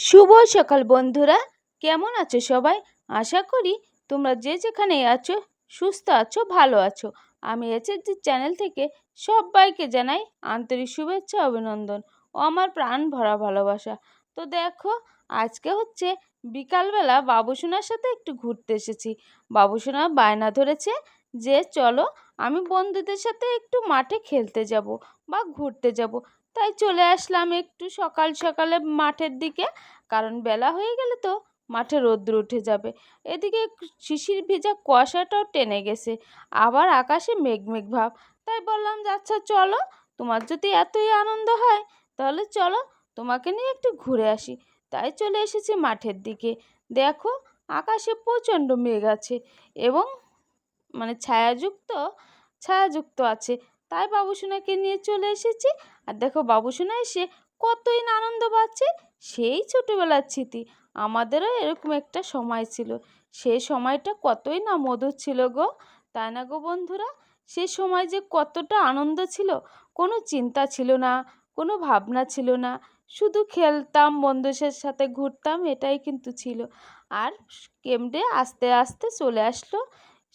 শুভ সকাল বন্ধুরা, কেমন আছো সবাই? আশা করি তোমরা যে যেখানে আছো সুস্থ আছো, ভালো আছো। আমি এইচএসডি চ্যানেল থেকে সবাইকে জানাই আন্তরিক শুভেচ্ছা, অভিনন্দন ও আমার প্রাণ ভরা ভালোবাসা। তো দেখো, আজকে হচ্ছে বিকালবেলা বাবুসোনার সাথে একটু ঘুরতে এসেছি। বাবুসোনা বায়না ধরেছে যে চলো আমি বন্ধুদের সাথে একটু মাঠে খেলতে যাব বা ঘুরতে যাব। তাই চলে আসলাম একটু সকাল সকালে মাঠের দিকে, কারণ বেলা হয়ে গেলে তো মাঠে রোদ্দুর উঠে যাবে। এদিকে শিশির ভেজা কুয়াশাটাও টেনে গেছে, আবার আকাশে মেঘ মেঘ ভাব। তাই বললাম যে আচ্ছা চলো, তোমার যদি এতই আনন্দ হয় তাহলে চলো তোমাকে নিয়ে একটু ঘুরে আসি। তাই চলে এসেছি মাঠের দিকে। দেখো, আকাশে প্রচণ্ড মেঘ আছে এবং ছায়াযুক্ত ছায়াযুক্ত আছে। তাই বাবুসোনাকে নিয়ে চলে এসেছি। আর দেখো, বাবুসোনা এসে কতই না আনন্দ পাচ্ছে। সেই ছোটবেলার স্মৃতি, আমাদেরও এরকম একটা সময় ছিল। সেই সময়টা কতই না মধুর ছিল গো, তাই না গো বন্ধুরা? সে সময় যে কতটা আনন্দ ছিল, কোনো চিন্তা ছিল না, কোনো ভাবনা ছিল না, শুধু খেলতাম, বন্ধুদের সাথে ঘুরতাম, এটাই কিন্তু ছিল। আর কেমডে আস্তে আস্তে চলে আসলো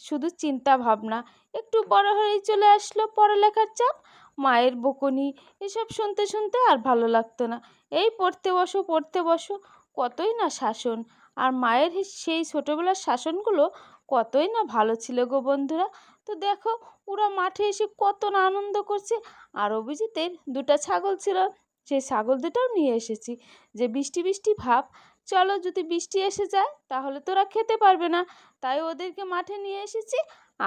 শুধু চিন্তা ভাবনা। একটু বড় হয়েই চলে আসলো পড়ালেখার চাপ, মায়ের বকুনি, এসব শুনতে শুনতে আর ভালো লাগতো না। এই পড়তে বসো, কতই না শাসন। আর মায়ের সেই ছোটোবেলার শাসনগুলো কতই না ভালো ছিল গো বন্ধুরা। তো দেখো, ওরা মাঠে এসে কত না আনন্দ করছে। আর অভিজিতের দুটো ছাগল ছিল, সেই ছাগল দুটাও নিয়ে এসেছি। যে বৃষ্টি বৃষ্টি ভাব, চলো যদি বৃষ্টি এসে যায় তাহলে তোরা খেতে পারবে না, তাই ওদেরকে মাঠে নিয়ে এসেছি।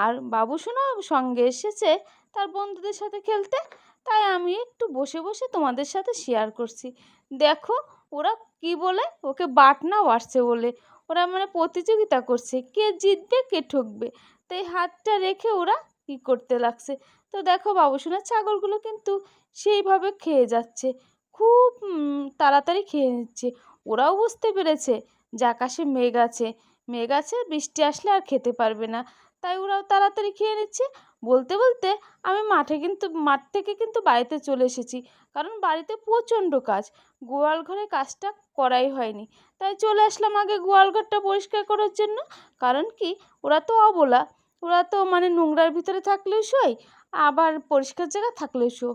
আর বাবুসোনাও সঙ্গে এসেছে তার বন্ধুদের সাথে খেলতে। তাই আমি একটু বসে বসে তোমাদের সাথে শেয়ার করছি। দেখো, ওরা কি বলে, ওকে বাট না ওয়াটসে বলে ওরা প্রতিযোগিতা করছে কে জিতবে কে ঠকবে। তাই হাতটা রেখে ওরা কি করতে লাগছে। তো দেখো, বাবুসোনার ছাগলগুলো কিন্তু সেইভাবে খেয়ে যাচ্ছে, খুব তাড়াতাড়ি খেয়ে নিচ্ছে। ওরাও বুঝতে পেরেছে যে আকাশে মেঘ আছে, বৃষ্টি আসলে আর খেতে পারবে না। তাই ওরাও তাড়াতাড়ি খেয়ে নিচ্ছে। বলতে বলতে আমি মাঠ থেকে কিন্তু বাড়িতে চলে এসেছি, কারণ বাড়িতে প্রচণ্ড কাজ, গোয়াল ঘরে কাজটা করাই হয়নি। তাই চলে আসলাম আগে গোয়াল ঘরটা পরিষ্কার করার জন্য। কারণ কি, ওরা তো অবলা, ওরা তো নোংরার ভিতরে থাকলেও শোয়, আবার পরিষ্কার জায়গা থাকলেও শো,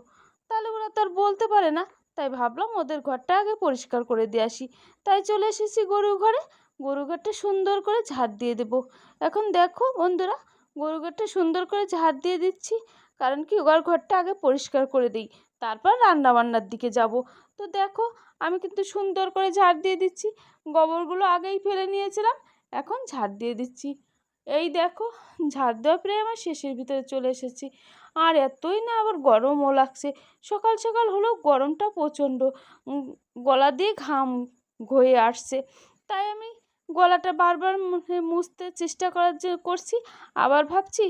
তাহলে ওরা তো আর বলতে পারে না। তাই ভাবলাম ওদের ঘরটা আগে পরিষ্কার করে দিয়ে আসি। তাই চলে এসেছি গরুর ঘরে। গরু ঘরটা সুন্দর করে ঝাড় দিয়ে দেবো। এখন দেখো বন্ধুরা, গরু ঘরটা সুন্দর করে ঝাড় দিয়ে দিচ্ছি, কারণ কি ওর ঘরটা আগে পরিষ্কার করে দিই, তারপর রান্না বান্নার দিকে যাব। তো দেখো, আমি কিন্তু সুন্দর করে ঝাড় দিয়ে দিচ্ছি। গোবরগুলো আগেই ফেলে নিয়েছিলাম, এখন ঝাড় দিয়ে দিচ্ছি। এই দেখো, ঝাড় দেওয়া প্রায় আমার শেষের ভিতরে চলে এসেছি। আর এতই না আবার গরমও লাগছে। সকাল সকাল হলেও গরমটা প্রচণ্ড, গলা দিয়ে ঘাম ঘয়ে আসছে। তাই আমি গলাটা বারবার মুছতে চেষ্টা করছি। আবার ভাবছি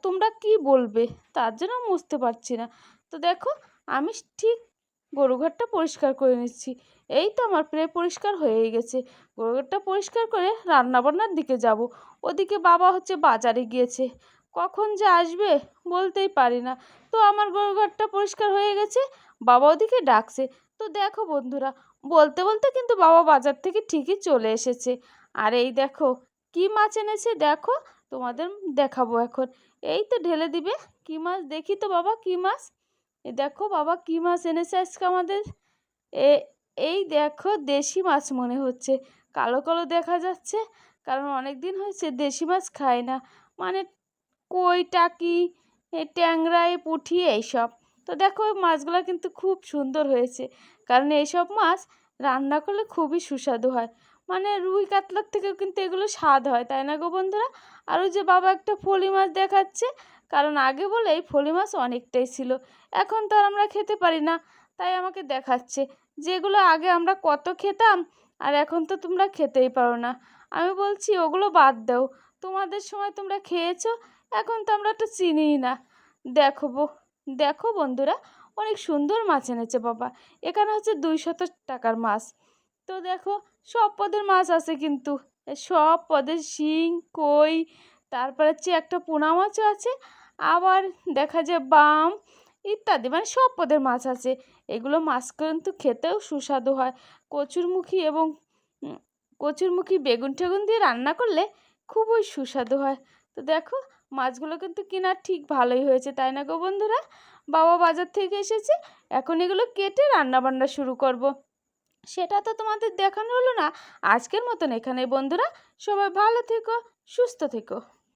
তোমরা কি বলবে, তার জন্য মুছতে পারছি না। তো দেখো, আমি ঠিক গরুঘরটা পরিষ্কার করে নিচ্ছি। এই তো আমার প্রায় পরিষ্কার হয়েই গেছে। গরুঘরটা পরিষ্কার করে রান্নাবান্নার দিকে যাব। ওদিকে বাবা হচ্ছে বাজারে গিয়েছে, কখন যে আসবে বলতেই পারি না। তো আমার গরুঘরটা পরিষ্কার হয়ে গেছে, বাবা ওদিকে ডাকছে। তো দেখো বন্ধুরা, বলতে বলতে কিন্তু বাবা বাজার থেকে ঠিকই চলে এসেছে। আর এই দেখো কি মাছ এনেছে, দেখো তোমাদের দেখাবো এখন। এই তো ঢেলে দিবে। কি মাছ দেখি তো বাবা, কি মাছ? এই দেখো বাবা, কি মাছ এনেছে আজকে আমাদের। এ এই দেখো, দেশি মাছ মনে হচ্ছে, কালো কালো দেখা যাচ্ছে, কারণ অনেক দিন হয়েছে দেশি মাছ খাই না। মানে কই, টাকি, ট্যাংরা, পুঁটি এইসব। তো দেখো, ওই মাছগুলো কিন্তু খুব সুন্দর হয়েছে, কারণ এইসব মাছ রান্না করলে খুবই সুস্বাদু হয়। রুই কাতলার থেকেও কিন্তু এগুলো স্বাদ হয়, তাই না গো বন্ধুরা? আর ওই যে বাবা একটা ফলি মাছ দেখাচ্ছে, কারণ আগে বলে এই ফলি মাছ অনেকটাই ছিল, এখন তো আর আমরা খেতে পারি না। তাই আমাকে দেখাচ্ছে যেগুলো আগে আমরা কত খেতাম, আর এখন তো তোমরা খেতেই পারো না। আমি বলছি ওগুলো বাদ দাও, তোমাদের সময় তোমরা খেয়েছো, এখন তো আমরা তো চিনিই না। দেখো দেখো বন্ধুরা, অনেক সুন্দর মাছ এনেছে বাবা। এখানে হচ্ছে 200 টাকার মাছ। তো দেখো, সব পদের মাছ আছে কিন্তু, সব পদের শিং, কই, তারপর হচ্ছে একটা পোনা মাছও আছে, আবার দেখা যায় বাম ইত্যাদি, সব পদের মাছ আছে। এগুলো মাছ কিন্তু খেতেও সুস্বাদু হয়, কচুরমুখী এবং কচুরমুখী বেগুন টেগুন দিয়ে রান্না করলে খুবই সুস্বাদু হয়। তো দেখো মাছগুলো কিন্তু কেনার ঠিক ভালোই হয়েছে, তাই না গো বন্ধুরা? বাবা বাজার থেকে এসেছে, এখন এগুলো কেটে রান্না বান্না শুরু করব। সেটা তো তোমাদের দেখানো হলো না। আজকের মতন এখানে বন্ধুরা, সবাই ভালো থেকো, সুস্থ থেকো।